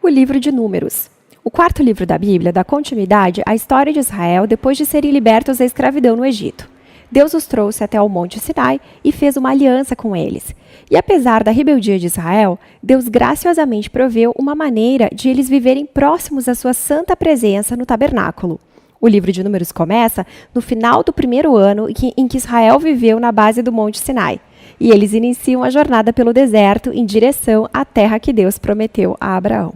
O livro de Números. O quarto livro da Bíblia dá continuidade à história de Israel depois de serem libertos da escravidão no Egito. Deus os trouxe até ao Monte Sinai e fez uma aliança com eles. E apesar da rebeldia de Israel, Deus graciosamente proveu uma maneira de eles viverem próximos à sua santa presença no tabernáculo. O livro de Números começa no final do primeiro ano em que Israel viveu na base do Monte Sinai. E eles iniciam a jornada pelo deserto em direção à terra que Deus prometeu a Abraão.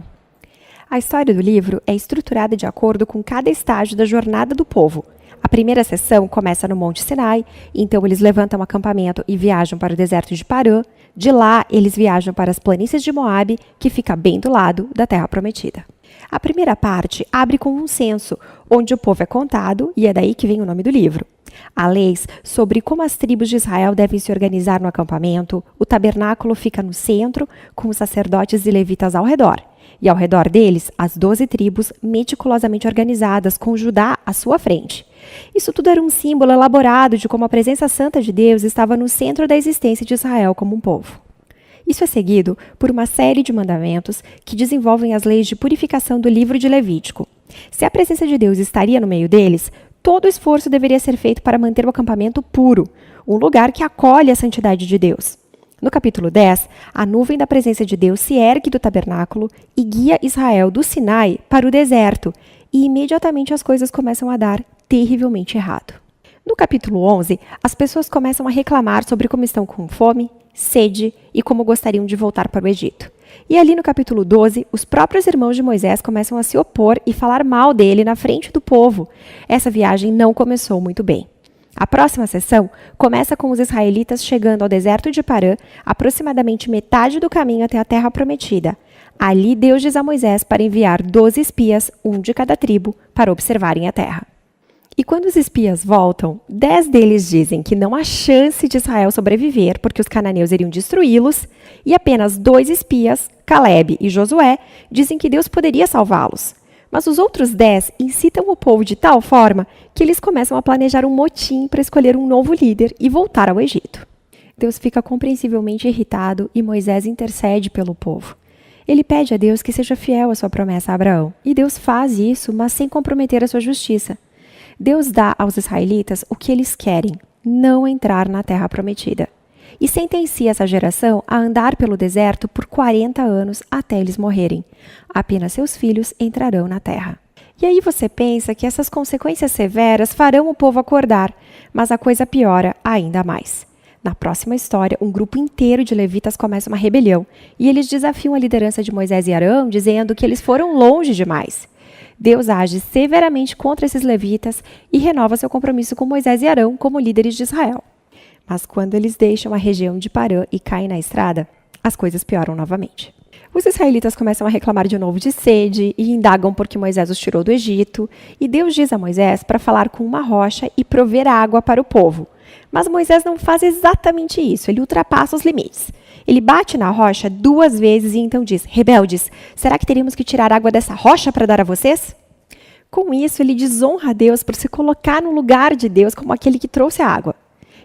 A história do livro é estruturada de acordo com cada estágio da jornada do povo. A primeira sessão começa no Monte Sinai, então eles levantam acampamento e viajam para o deserto de Parã. De lá, eles viajam para as planícies de Moabe, que fica bem do lado da Terra Prometida. A primeira parte abre com um censo, onde o povo é contado, e é daí que vem o nome do livro. Há leis sobre como as tribos de Israel devem se organizar no acampamento, o tabernáculo fica no centro, com os sacerdotes e levitas ao redor. E ao redor deles, as 12 tribos meticulosamente organizadas, com Judá à sua frente. Isso tudo era um símbolo elaborado de como a presença santa de Deus estava no centro da existência de Israel como um povo. Isso é seguido por uma série de mandamentos que desenvolvem as leis de purificação do livro de Levítico. Se a presença de Deus estaria no meio deles, todo esforço deveria ser feito para manter o acampamento puro, um lugar que acolhe a santidade de Deus. No capítulo 10, a nuvem da presença de Deus se ergue do tabernáculo e guia Israel do Sinai para o deserto, e imediatamente as coisas começam a dar terrivelmente errado. No capítulo 11, as pessoas começam a reclamar sobre como estão com fome, sede e como gostariam de voltar para o Egito. E ali no capítulo 12, os próprios irmãos de Moisés começam a se opor e falar mal dele na frente do povo. Essa viagem não começou muito bem. A próxima sessão começa com os israelitas chegando ao deserto de Parã, aproximadamente metade do caminho até a terra prometida. Ali Deus diz a Moisés para enviar 12 espias, um de cada tribo, para observarem a terra. E quando os espias voltam, 10 deles dizem que não há chance de Israel sobreviver porque os cananeus iriam destruí-los, e apenas 2 espias, Caleb e Josué, dizem que Deus poderia salvá-los. Mas os outros 10 incitam o povo de tal forma que eles começam a planejar um motim para escolher um novo líder e voltar ao Egito. Deus fica compreensivelmente irritado e Moisés intercede pelo povo. Ele pede a Deus que seja fiel à sua promessa a Abraão. E Deus faz isso, mas sem comprometer a sua justiça. Deus dá aos israelitas o que eles querem, não entrar na terra prometida. E sentencia essa geração a andar pelo deserto por 40 anos até eles morrerem. Apenas seus filhos entrarão na terra. E aí você pensa que essas consequências severas farão o povo acordar, mas a coisa piora ainda mais. Na próxima história, um grupo inteiro de levitas começa uma rebelião, e eles desafiam a liderança de Moisés e Arão, dizendo que eles foram longe demais. Deus age severamente contra esses levitas e renova seu compromisso com Moisés e Arão como líderes de Israel. Mas quando eles deixam a região de Parã e caem na estrada, as coisas pioram novamente. Os israelitas começam a reclamar de novo de sede e indagam por que Moisés os tirou do Egito, e Deus diz a Moisés para falar com uma rocha e prover água para o povo. Mas Moisés não faz exatamente isso, ele ultrapassa os limites. Ele bate na rocha 2 vezes e então diz: rebeldes, será que teríamos que tirar água dessa rocha para dar a vocês? Com isso, ele desonra a Deus por se colocar no lugar de Deus como aquele que trouxe a água.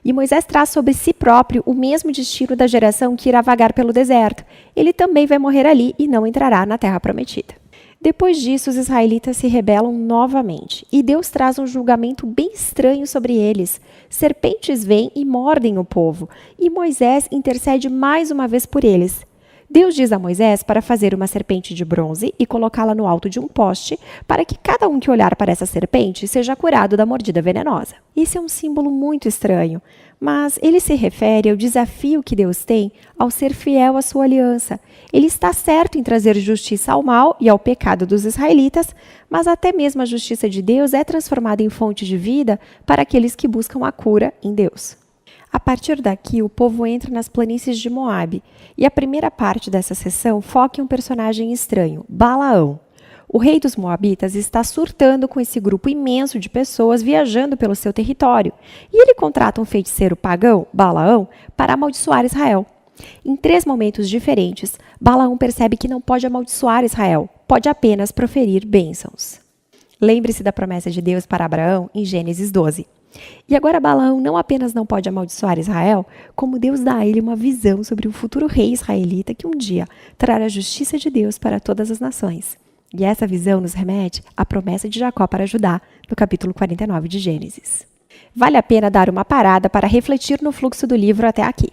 E Moisés traz sobre si próprio o mesmo destino da geração que irá vagar pelo deserto. Ele também vai morrer ali e não entrará na terra prometida. Depois disso, os israelitas se rebelam novamente, e Deus traz um julgamento bem estranho sobre eles. Serpentes vêm e mordem o povo, e Moisés intercede mais uma vez por eles. Deus diz a Moisés para fazer uma serpente de bronze e colocá-la no alto de um poste, para que cada um que olhar para essa serpente seja curado da mordida venenosa. Esse é um símbolo muito estranho, mas ele se refere ao desafio que Deus tem ao ser fiel à sua aliança. Ele está certo em trazer justiça ao mal e ao pecado dos israelitas, mas até mesmo a justiça de Deus é transformada em fonte de vida para aqueles que buscam a cura em Deus. A partir daqui, o povo entra nas planícies de Moabe, e a primeira parte dessa sessão foca em um personagem estranho, Balaão. O rei dos Moabitas está surtando com esse grupo imenso de pessoas viajando pelo seu território, e ele contrata um feiticeiro pagão, Balaão, para amaldiçoar Israel. Em 3 momentos diferentes, Balaão percebe que não pode amaldiçoar Israel, pode apenas proferir bênçãos. Lembre-se da promessa de Deus para Abraão em Gênesis 12. E agora Balaão não apenas não pode amaldiçoar Israel, como Deus dá a ele uma visão sobre um futuro rei israelita que um dia trará a justiça de Deus para todas as nações. E essa visão nos remete à promessa de Jacó para Judá, no capítulo 49 de Gênesis. Vale a pena dar uma parada para refletir no fluxo do livro até aqui.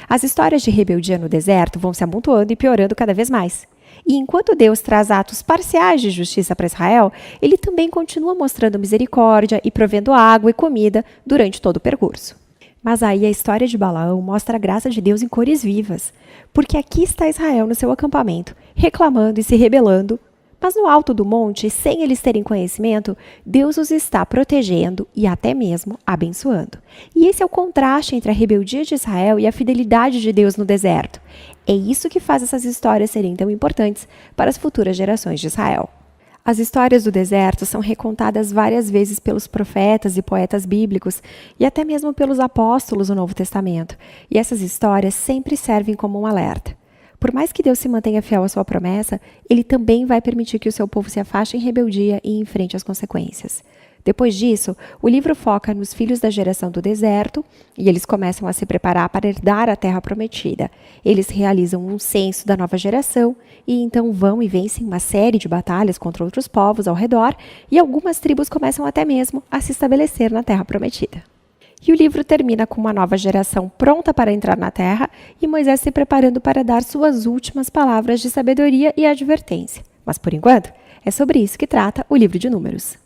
As histórias de rebeldia no deserto vão se amontoando e piorando cada vez mais. E enquanto Deus traz atos parciais de justiça para Israel, ele também continua mostrando misericórdia e provendo água e comida durante todo o percurso. Mas aí a história de Balaão mostra a graça de Deus em cores vivas, porque aqui está Israel no seu acampamento, reclamando e se rebelando. Mas no alto do monte, sem eles terem conhecimento, Deus os está protegendo e até mesmo abençoando. E esse é o contraste entre a rebeldia de Israel e a fidelidade de Deus no deserto. É isso que faz essas histórias serem tão importantes para as futuras gerações de Israel. As histórias do deserto são recontadas várias vezes pelos profetas e poetas bíblicos e até mesmo pelos apóstolos do Novo Testamento. E essas histórias sempre servem como um alerta. Por mais que Deus se mantenha fiel à sua promessa, ele também vai permitir que o seu povo se afaste em rebeldia e enfrente as consequências. Depois disso, o livro foca nos filhos da geração do deserto e eles começam a se preparar para herdar a terra prometida. Eles realizam um censo da nova geração e então vão e vencem uma série de batalhas contra outros povos ao redor e algumas tribos começam até mesmo a se estabelecer na terra prometida. E o livro termina com uma nova geração pronta para entrar na terra e Moisés se preparando para dar suas últimas palavras de sabedoria e advertência. Mas, por enquanto, é sobre isso que trata o livro de Números.